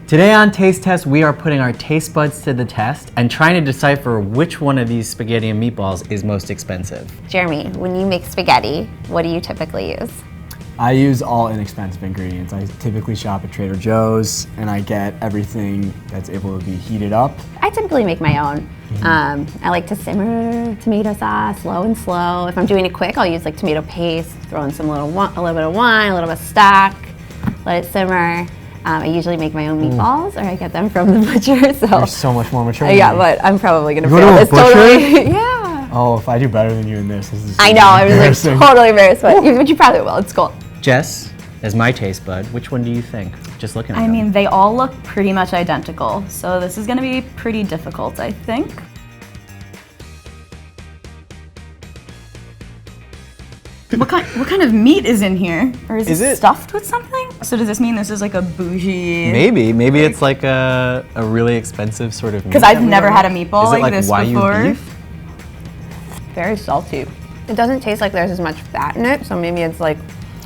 Today on Taste Test, we are putting our taste buds to the test and trying to decipher which one of these spaghetti and meatballs is most expensive. Jeremy, when you make spaghetti, what do you typically use? I use all inexpensive ingredients. I typically shop at Trader Joe's and I get everything that's able to be heated up. I typically make my own. I like to simmer tomato sauce, low and slow. If I'm doing it quick, I'll use like tomato paste, throw in a little bit of wine, a little bit of stock, let it simmer. I usually make my own meatballs, or I get them from the butcher. So You're so much more mature. Yeah, but I'm probably gonna You fail go to a this butcher? totally. Yeah. Oh, if I do better than you in this is I know. I was like totally embarrassed, but you probably will. It's cool. Jess, as my taste bud, which one do you think? Just looking at them. I mean, they all look pretty much identical, so this is gonna be pretty difficult, I think. What kind of meat is in here? Or is it stuffed with something? So does this mean this is like a bougie? Maybe it's like a really expensive sort of meat. Because I've never had a meatball Is it like this Wagyu before. beef? Very salty. It doesn't taste like there's as much fat in it, so maybe it's like,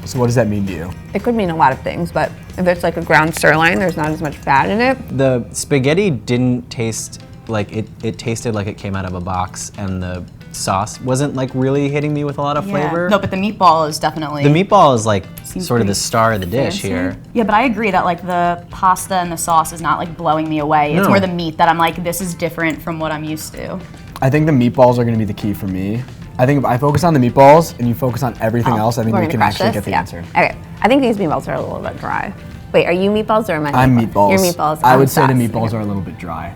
So what does that mean to you? it could mean a lot of things, but if it's like a ground sirloin, there's not as much fat in it. The spaghetti didn't taste like it tasted like it came out of a box, and the sauce wasn't like really hitting me with a lot of flavor. No, but the meatball is definitely. The meatball is like Seems sort of the pretty star of the dish fancy. here. Yeah, but I agree that like the pasta and the sauce is not like blowing me away. It's No. more the meat that I'm like, this is different from what I'm used to. I think the meatballs are gonna be the key for me. I think if I focus on the meatballs and you focus on everything else, I think We're we gonna can crush actually this? get the Yeah. answer. Okay, I think these meatballs are a little bit dry. Wait, are you meatballs or am I meatballs? I'm meatballs. You're meatballs. I I'm would say the sauce. meatballs Okay. are a little bit dry.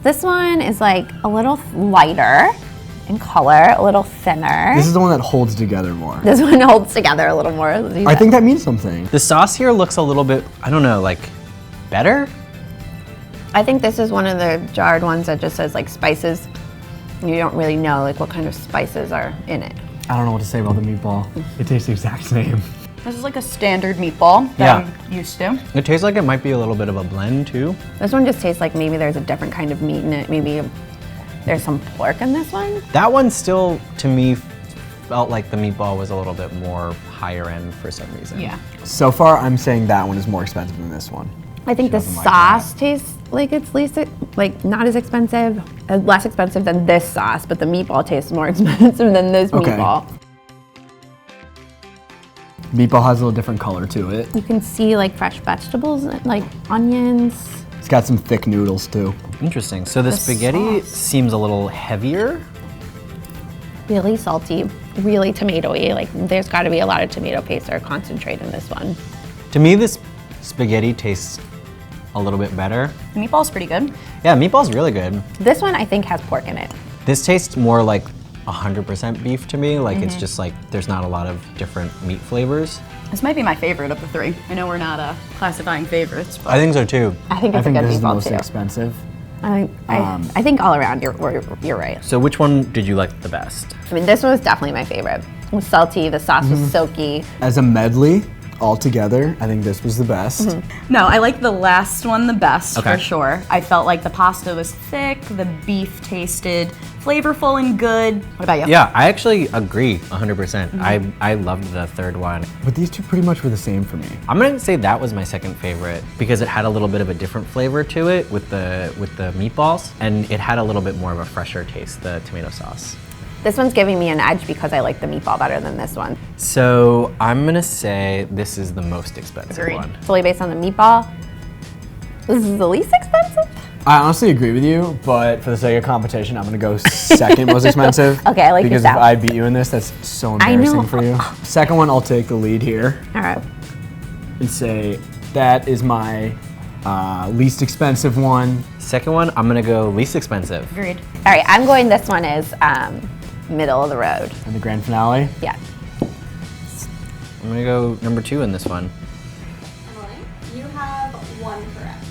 This one is like a little lighter in color, a little thinner. This is the one that holds together more. This one holds together a little more. I think that means something. The sauce here looks a little bit, I don't know, like better? I think this is one of the jarred ones that just says like spices. You don't really know like what kind of spices are in it. I don't know what to say about the meatball. It tastes the exact same. This is like a standard meatball that I'm used to. It tastes like it might be a little bit of a blend too. This one just tastes like maybe there's a different kind of meat in it. Maybe there's some pork in this one. That one still, to me, felt like the meatball was a little bit more higher end for some reason. Yeah. So far, I'm saying that one is more expensive than this one. I think the doesn't like sauce tastes like it's not as expensive, less expensive than this sauce, but the meatball tastes more expensive than this Okay. meatball. Meatball has a little different color to it. You can see like fresh vegetables, like onions. It's got some thick noodles too. Interesting. So the spaghetti sauce. seems a little heavier. Really salty, really tomatoey. Like there's got to be a lot of tomato paste or concentrate in this one. To me, this spaghetti tastes a little bit better. The meatball's pretty good. Yeah, meatball's really good. This one I think has pork in it. This tastes more like 100% beef to me. Like it's just like there's not a lot of different meat flavors. This might be my favorite of the three. I know we're not classifying favorites, but I think so too. I think I it's think a good this is the meatball most too. expensive. I think all around you're right. So which one did you like the best? I mean, this one was definitely my favorite. It was salty, the sauce was silky. As a medley, all together, I think this was the best. no, I like the last one the best Okay. for sure. I felt like the pasta was thick, the beef tasted flavorful and good. What about you? Yeah, I actually agree 100%. I loved the third one. But these two pretty much were the same for me. I'm gonna say that was my second favorite because it had a little bit of a different flavor to it with the meatballs, and it had a little bit more of a fresher taste, the tomato sauce. This one's giving me an edge because I like the meatball better than this one. So I'm gonna say this is the most expensive Agreed. one. Solely based on the meatball, this is the least expensive? I honestly agree with you, but for the sake of competition, I'm gonna go second most expensive. Okay, I like because your if style. I beat you in this, that's so I know. embarrassing for you. Second one, I'll take the lead here All right. and say that is my least expensive one. Second one, I'm gonna go least expensive. Agreed. All right, I'm going this one is middle of the road. And the grand finale. Yeah. I'm gonna go number 2 in this one. Emily, you have one correct.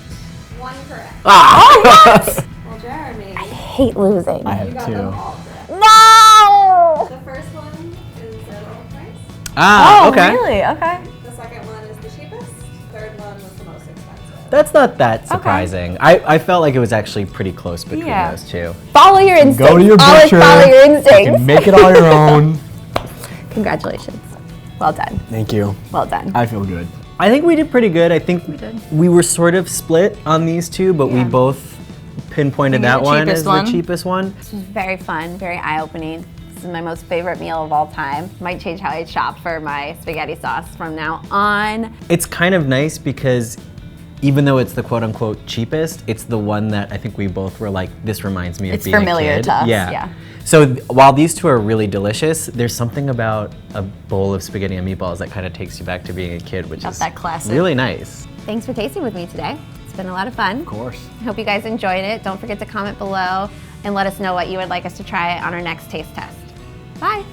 One correct. Well, Jeremy, I hate losing. I you have got two. them all correct. No! The first one is the low price. Ah, Oh, okay. really? Okay. The second one is the cheapest. Third one was the most expensive. That's not that surprising. I felt like it was actually pretty close between Yeah. those two. Follow your instincts. Go to your Always butcher. follow your You instincts. can make it all your own. Congratulations. Well done. Thank you. Well done. I feel good. I think we did pretty good. I think we were sort of split on these two, but we both pinpointed that one as the cheapest one. This was very fun, very eye-opening. This is my most favorite meal of all time. Might change how I shop for my spaghetti sauce from now on. It's kind of nice because even though it's the quote-unquote cheapest, it's the one that I think we both were like, this reminds me of being a kid. It's familiar to us, yeah. So while these two are really delicious, there's something about a bowl of spaghetti and meatballs that kind of takes you back to being a kid, which is that classic. Really nice. Thanks for tasting with me today. It's been a lot of fun. Of course. I hope you guys enjoyed it. Don't forget to comment below and let us know what you would like us to try on our next taste test. Bye.